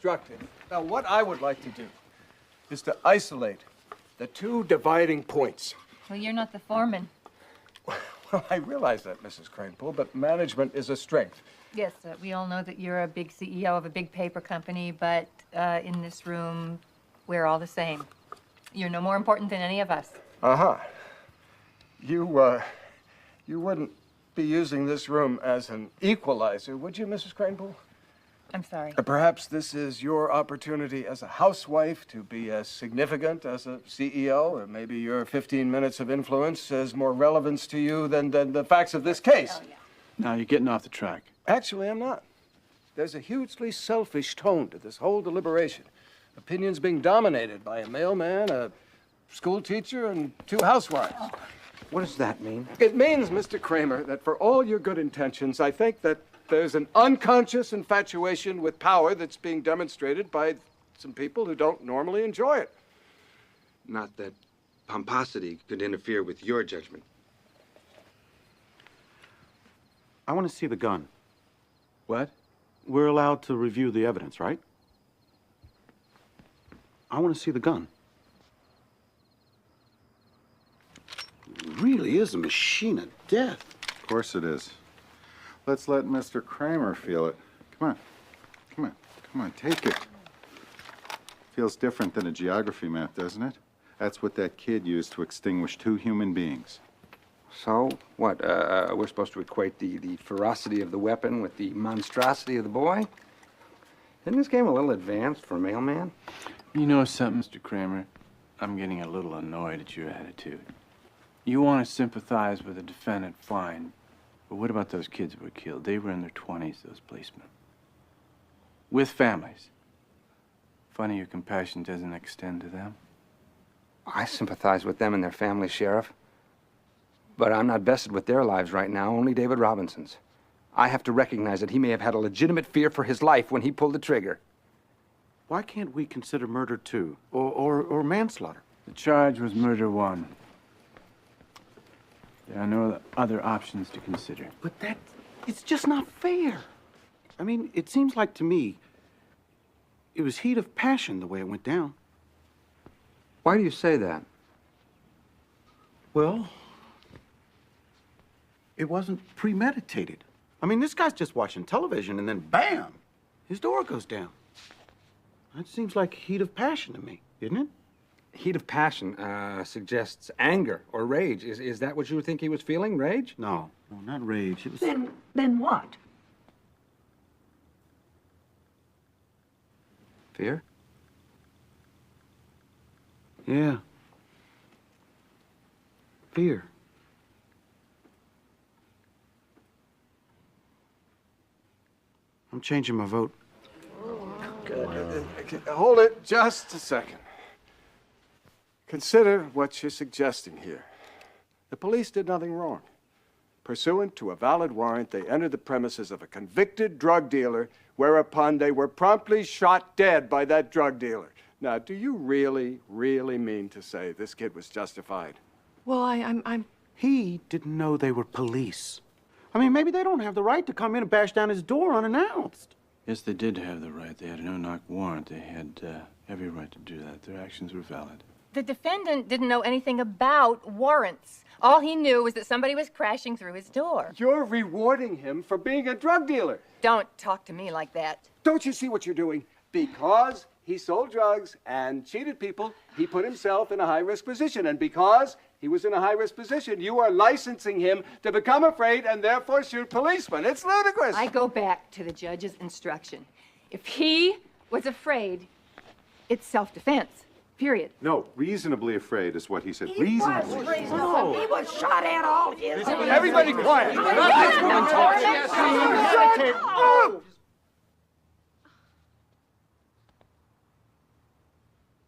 instructive. Now, what I would like to do is to isolate the two dividing points. Well, you're not the foreman. Well, I realize that, Mrs. Cranepool, but management is a strength. Yes, we all know that you're a big CEO of a big paper company, but in this room, we're all the same. You're no more important than any of us. Uh-huh. You wouldn't be using this room as an equalizer, would you, Mrs. Cranepool? I'm sorry. Perhaps this is your opportunity as a housewife to be as significant as a CEO, or maybe your 15 minutes of influence has more relevance to you than the facts of this case. Oh, yeah. Now you're getting off the track. Actually, I'm not. There's a hugely selfish tone to this whole deliberation. Opinions being dominated by a mailman, a school teacher, and two housewives. Oh. What does that mean? It means, Mr. Kramer, that for all your good intentions, I think that there's an unconscious infatuation with power that's being demonstrated by some people who don't normally enjoy it. Not that pomposity could interfere with your judgment. I want to see the gun. What? We're allowed to review the evidence, right? I want to see the gun. It really is a machine of death. Of course it is. Let's let Mr. Kramer feel it. Come on. Come on. Come on, take it. Feels different than a geography map, doesn't it? That's what that kid used to extinguish two human beings. So, what, we're supposed to equate the ferocity of the weapon with the monstrosity of the boy? Isn't this game a little advanced for a mailman? You know something, Mr. Kramer? I'm getting a little annoyed at your attitude. You want to sympathize with the defendant, fine. But what about those kids that were killed? They were in their 20s, those policemen. With families. Funny your compassion doesn't extend to them. I sympathize with them and their families, Sheriff. But I'm not vested with their lives right now, only David Robinson's. I have to recognize that he may have had a legitimate fear for his life when he pulled the trigger. Why can't we consider murder too? Or manslaughter? The charge was murder one. There are no other options to consider. But it's just not fair. I mean, it seems like to me, it was heat of passion the way it went down. Why do you say that? Well, it wasn't premeditated. I mean, this guy's just watching television and then bam, his door goes down. That seems like heat of passion to me, isn't it? Heat of passion suggests anger or rage. Is that what you think he was feeling, rage? No, not rage. It was... Then what? Fear? Yeah. Fear. I'm changing my vote. Hold it just a second. Consider what you're suggesting here. The police did nothing wrong. Pursuant to a valid warrant, they entered the premises of a convicted drug dealer, whereupon they were promptly shot dead by that drug dealer. Now, do you really mean to say this kid was justified? Well, He didn't know they were police. I mean, maybe they don't have the right to come in and bash down his door unannounced. Yes, they did have the right. They had a no-knock warrant. They had every right to do that. Their actions were valid. The defendant didn't know anything about warrants. All he knew was that somebody was crashing through his door. You're rewarding him for being a drug dealer. Don't talk to me like that. Don't you see what you're doing? Because he sold drugs and cheated people, he put himself in a high-risk position. And because he was in a high-risk position, you are licensing him to become afraid and therefore shoot policemen. It's ludicrous. I go back to the judge's instruction. If he was afraid, it's self-defense, period. No, reasonably afraid is what he said. he was reasonable. He was shot at all his. Everybody quiet. Shut up!